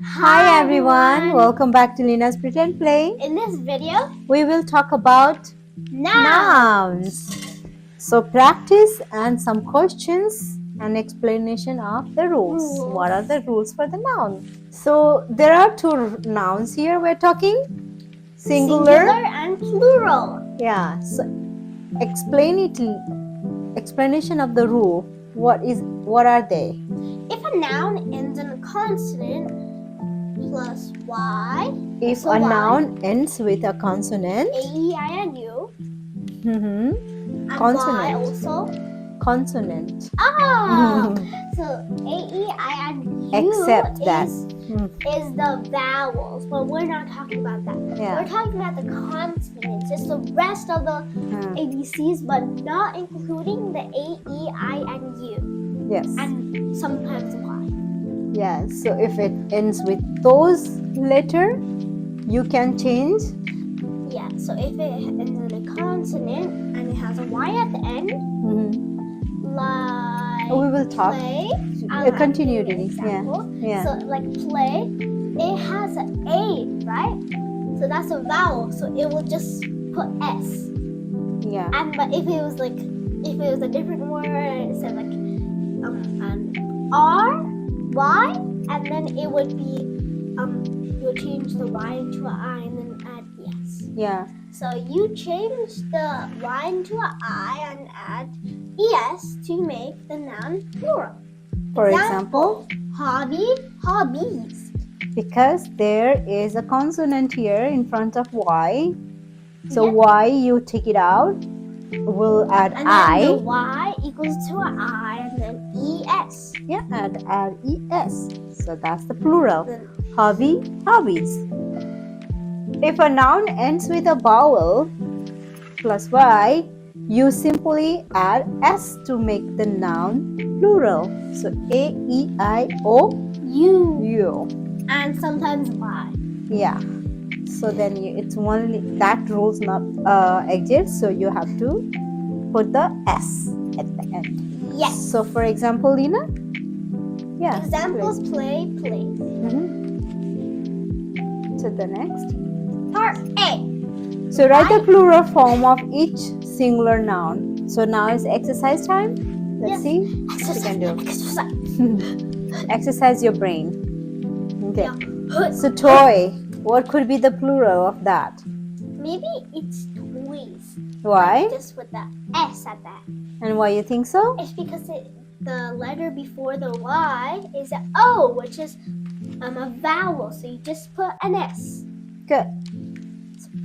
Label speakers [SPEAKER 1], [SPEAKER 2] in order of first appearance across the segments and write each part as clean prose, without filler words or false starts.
[SPEAKER 1] Hi everyone, welcome back to Lina's Pretend Play.
[SPEAKER 2] In this video,
[SPEAKER 1] We will talk about nouns. So practice and some questions and explanation of the rules. What are the rules for the noun? So there are two nouns here we're talking. Singular
[SPEAKER 2] and plural.
[SPEAKER 1] Yeah, so explanation of the rule. What are they?
[SPEAKER 2] If a noun ends in a consonant plus y,
[SPEAKER 1] If a noun ends with a consonant,
[SPEAKER 2] a, e, I, and u,
[SPEAKER 1] and
[SPEAKER 2] consonant. Y also
[SPEAKER 1] consonant.
[SPEAKER 2] So a, e, I, and u
[SPEAKER 1] Except that
[SPEAKER 2] is the vowels, but we're not talking about that.
[SPEAKER 1] Yeah.
[SPEAKER 2] We're talking about the consonants, just the rest of the ABCs, but not including the a, e, I, and u.
[SPEAKER 1] Yes.
[SPEAKER 2] And sometimes y.
[SPEAKER 1] Yeah, so if it ends with those letters, you can change.
[SPEAKER 2] Yeah, so if it ends in a consonant and it has a y at the end, like
[SPEAKER 1] we will talk.
[SPEAKER 2] Play,
[SPEAKER 1] Continue reading.
[SPEAKER 2] Yeah. So like play, it has an A, right? So that's a vowel. So it will just put S.
[SPEAKER 1] Yeah.
[SPEAKER 2] But if it was a different word and it said like an R, Y, and then it would be you would change the Y into an I and then add ES.
[SPEAKER 1] Yeah.
[SPEAKER 2] So you change the Y into an I and add ES to make the noun plural.
[SPEAKER 1] For example,
[SPEAKER 2] hobby, hobbies.
[SPEAKER 1] Because there is a consonant here in front of Y. So Y, you take it out. We'll add
[SPEAKER 2] and
[SPEAKER 1] I.
[SPEAKER 2] And then the Y equals to an I and then ES.
[SPEAKER 1] Yeah, and add ES. So that's the plural. Hobby, hobbies. If a noun ends with a vowel plus Y, you simply add S to make the noun plural. So A, E, I, O, U.
[SPEAKER 2] And sometimes Y.
[SPEAKER 1] Yeah. So then it's only that rules not exist. So you have to put the S at the end.
[SPEAKER 2] Yes.
[SPEAKER 1] So for example, Lina. Yeah.
[SPEAKER 2] Examples: play, plays.
[SPEAKER 1] So the next.
[SPEAKER 2] Part A.
[SPEAKER 1] So write the plural form of each singular noun. So now is exercise time. Let's see.
[SPEAKER 2] Exercise.
[SPEAKER 1] You can do. Exercise your brain. Okay.
[SPEAKER 2] Yeah.
[SPEAKER 1] So toy. What could be the plural of that?
[SPEAKER 2] Maybe it's toys.
[SPEAKER 1] Why?
[SPEAKER 2] Like just with the S at that.
[SPEAKER 1] And why you think so?
[SPEAKER 2] It's because the letter before the Y is an O, which is a vowel. So you just put an S.
[SPEAKER 1] Good.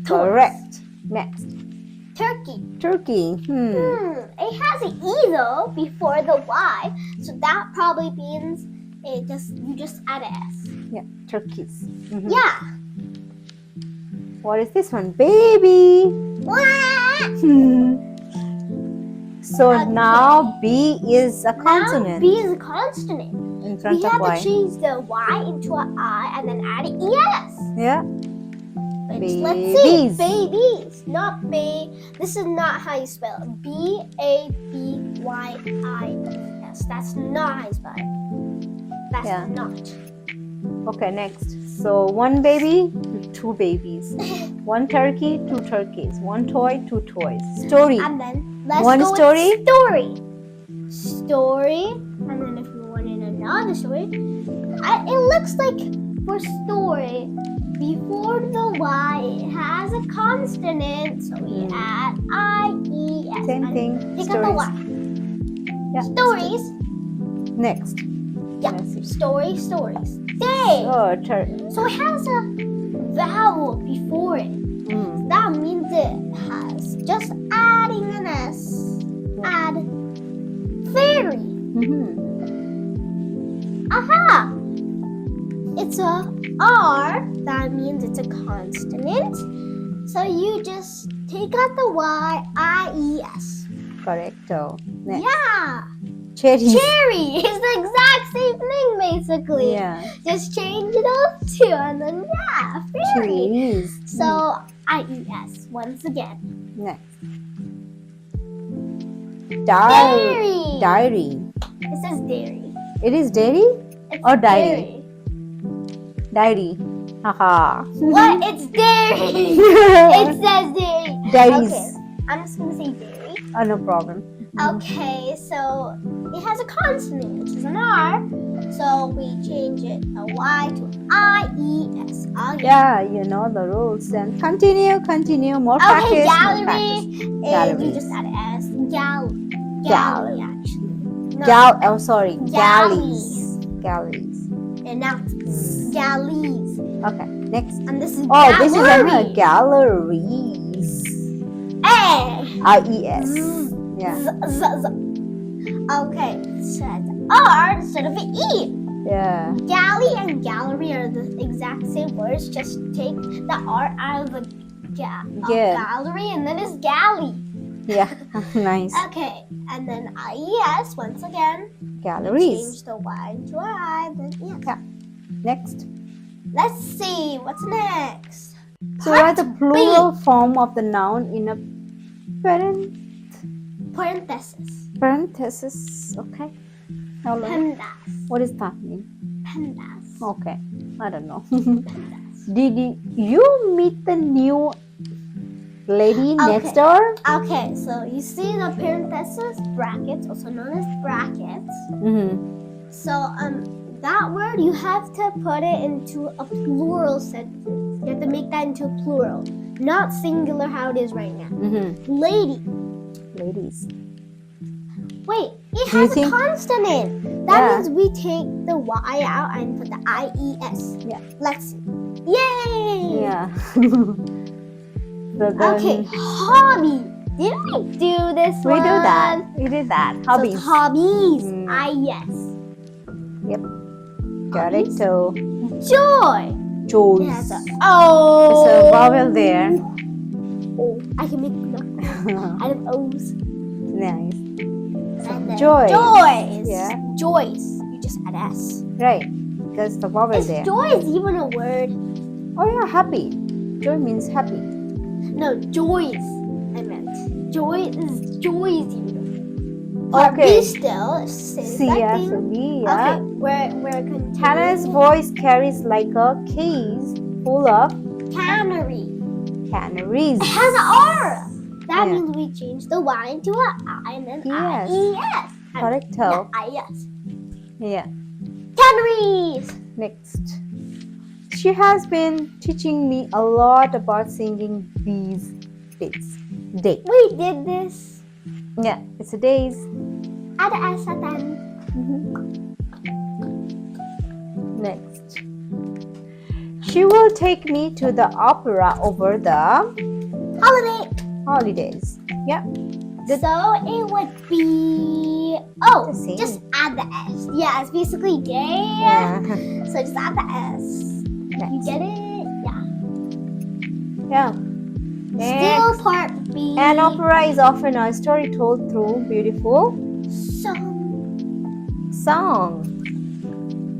[SPEAKER 1] Correct. Next.
[SPEAKER 2] Turkey.
[SPEAKER 1] Turkey.
[SPEAKER 2] It has an E though before the Y, so that probably means you just add an S.
[SPEAKER 1] Yeah, turkeys.
[SPEAKER 2] Yeah.
[SPEAKER 1] What is this one? Baby. So now B is a consonant.
[SPEAKER 2] Now B is a consonant.
[SPEAKER 1] In front
[SPEAKER 2] we
[SPEAKER 1] of
[SPEAKER 2] have
[SPEAKER 1] Y.
[SPEAKER 2] to change the Y into an I and then add an ES.
[SPEAKER 1] Yeah.
[SPEAKER 2] Let's see. Babies. Not B. This is not how you spell it. BABYIES. That's not how you spell it. That's not.
[SPEAKER 1] Okay, next. So one baby, two babies. One turkey, two turkeys. One toy, two toys. Story.
[SPEAKER 2] And then let's
[SPEAKER 1] one
[SPEAKER 2] go
[SPEAKER 1] story.
[SPEAKER 2] With story. Story. And then if we want in another story, it looks like for story, before the Y, it has a consonant, so we add I-E-S.
[SPEAKER 1] Same thing.
[SPEAKER 2] Take out the Y.
[SPEAKER 1] Yeah.
[SPEAKER 2] Stories.
[SPEAKER 1] Next.
[SPEAKER 2] Yeah. Stories. Day. So it has a vowel before it. So that means it has just adding an S. Add fairy. Aha! It's a R. That means it's a consonant. So you just take out the Y, I-E-S.
[SPEAKER 1] Correcto. Next.
[SPEAKER 2] Yeah.
[SPEAKER 1] Cherry
[SPEAKER 2] is the exact same thing basically.
[SPEAKER 1] Yeah.
[SPEAKER 2] Just change those two and then fairy.
[SPEAKER 1] Cherries.
[SPEAKER 2] So I-E-S once again.
[SPEAKER 1] Next.
[SPEAKER 2] Dairy.
[SPEAKER 1] Diary.
[SPEAKER 2] It says dairy.
[SPEAKER 1] It is dairy
[SPEAKER 2] It's
[SPEAKER 1] or diary? Diary. Haha.
[SPEAKER 2] What? It's dairy. It says dairy.
[SPEAKER 1] Diaries.
[SPEAKER 2] Okay, I'm just gonna say dairy.
[SPEAKER 1] Oh, no problem.
[SPEAKER 2] Okay, so it has a consonant, which is an R. So we change it a Y to I-E-S.
[SPEAKER 1] Yeah, you know the rules. And continue. More
[SPEAKER 2] Okay,
[SPEAKER 1] practice.
[SPEAKER 2] gallery.
[SPEAKER 1] More practice.
[SPEAKER 2] You
[SPEAKER 1] Galleries.
[SPEAKER 2] just add S. Galley, actually. No,
[SPEAKER 1] Galleys.
[SPEAKER 2] and now it's galleys.
[SPEAKER 1] Okay, next.
[SPEAKER 2] And this is
[SPEAKER 1] Oh, this is another
[SPEAKER 2] gallery.
[SPEAKER 1] galleries.
[SPEAKER 2] A.
[SPEAKER 1] I-E-S. Yeah.
[SPEAKER 2] Okay, so it's R instead of an E.
[SPEAKER 1] Yeah.
[SPEAKER 2] Galley and gallery are the exact same words. Just take the R out of the gallery and then it's galley.
[SPEAKER 1] Yeah. Nice.
[SPEAKER 2] Okay, and then I-E-S once again.
[SPEAKER 1] Galleries.
[SPEAKER 2] Change the Y to I, then yes.
[SPEAKER 1] Yeah. Next.
[SPEAKER 2] Let's see, what's next?
[SPEAKER 1] So write the plural form of the noun in a parenthesis. Okay. Hello.
[SPEAKER 2] Pandas.
[SPEAKER 1] What does that mean?
[SPEAKER 2] Pandas.
[SPEAKER 1] Okay. I don't know.
[SPEAKER 2] Pandas.
[SPEAKER 1] Did you meet the new lady next door?
[SPEAKER 2] Okay, so you see the parenthesis, brackets, also known as brackets.
[SPEAKER 1] Mm-hmm.
[SPEAKER 2] So that word you have to put it into a plural sentence. You have to make that into a plural, not singular how it is right now.
[SPEAKER 1] Mm-hmm. Ladies.
[SPEAKER 2] Wait, it has a consonant. That means we take the Y out and put the I-E-S.
[SPEAKER 1] Yeah.
[SPEAKER 2] Let's see. Yay!
[SPEAKER 1] Yeah.
[SPEAKER 2] Okay, hobby. Did I do this
[SPEAKER 1] We
[SPEAKER 2] one?
[SPEAKER 1] We did that. Hobbies.
[SPEAKER 2] So it's hobbies. I-E-S.
[SPEAKER 1] Yep. Got it. So
[SPEAKER 2] Joy.
[SPEAKER 1] Joys.
[SPEAKER 2] There's a
[SPEAKER 1] vowel there.
[SPEAKER 2] Oh, I can make knuckles out of O's.
[SPEAKER 1] Nice.
[SPEAKER 2] And then
[SPEAKER 1] Joys.
[SPEAKER 2] Yeah. Joys. You just add S.
[SPEAKER 1] Right. Because the vowel
[SPEAKER 2] Is
[SPEAKER 1] there.
[SPEAKER 2] joy is even a word?
[SPEAKER 1] Oh yeah, happy. Joy means happy.
[SPEAKER 2] No, joys. I meant. Joy is even a word.
[SPEAKER 1] Okay.
[SPEAKER 2] B still.
[SPEAKER 1] C, yeah.
[SPEAKER 2] Okay, we're continuing.
[SPEAKER 1] Hannah's voice carries like a case full of
[SPEAKER 2] Cannery.
[SPEAKER 1] canaries.
[SPEAKER 2] It has an R. That
[SPEAKER 1] Yeah.
[SPEAKER 2] means we change the Y into a I and then
[SPEAKER 1] Yes.
[SPEAKER 2] I-E-S.
[SPEAKER 1] Correcto.
[SPEAKER 2] I-E-S.
[SPEAKER 1] Yeah.
[SPEAKER 2] Canneries.
[SPEAKER 1] Next. She has been teaching me a lot about singing these days.
[SPEAKER 2] We did this.
[SPEAKER 1] Yeah, it's a days.
[SPEAKER 2] Add a S at the end.
[SPEAKER 1] Next. She will take me to the opera over the holidays. Yeah.
[SPEAKER 2] So it would be just add the S. Yeah, it's basically day.
[SPEAKER 1] Yeah.
[SPEAKER 2] So just add the S.
[SPEAKER 1] Next.
[SPEAKER 2] You get it?
[SPEAKER 1] Yeah.
[SPEAKER 2] Still part B.
[SPEAKER 1] An opera is often a story told through beautiful song.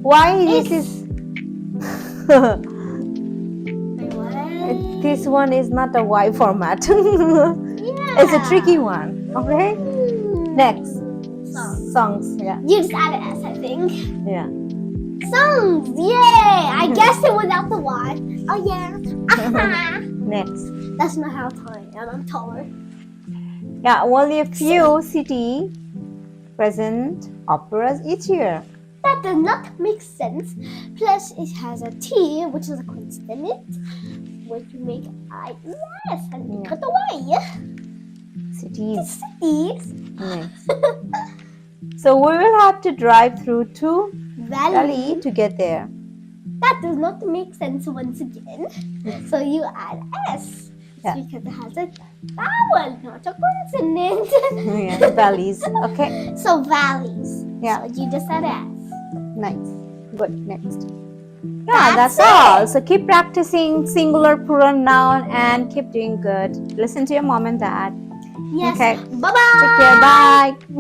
[SPEAKER 1] Why this is this one is not a Y format. It's a tricky one. Okay. Next. Songs. Yeah.
[SPEAKER 2] You just add an S, I think.
[SPEAKER 1] Yeah.
[SPEAKER 2] Songs. Yay! I guessed it without the Y. Oh yeah.
[SPEAKER 1] Next.
[SPEAKER 2] That's not how tall I am. I'm taller.
[SPEAKER 1] Yeah, only a few city present operas each year.
[SPEAKER 2] That does not make sense. Plus, it has a T, which is a consonant, which we make I-E-S, and we cut away.
[SPEAKER 1] Cities.
[SPEAKER 2] Cities.
[SPEAKER 1] Next. So we will have to drive through to
[SPEAKER 2] Valley.
[SPEAKER 1] to get there.
[SPEAKER 2] That does not make sense once again. So you add S.
[SPEAKER 1] Yeah.
[SPEAKER 2] Because it has a vowel, not a consonant.
[SPEAKER 1] Yeah, valleys. Okay.
[SPEAKER 2] So valleys.
[SPEAKER 1] Yeah.
[SPEAKER 2] So you just add S.
[SPEAKER 1] Nice. Good. Next. Yeah, that's all. So keep practicing singular plural noun and keep doing good. Listen to your mom and dad.
[SPEAKER 2] Yes.
[SPEAKER 1] Okay.
[SPEAKER 2] Bye-bye.
[SPEAKER 1] Take care. Bye.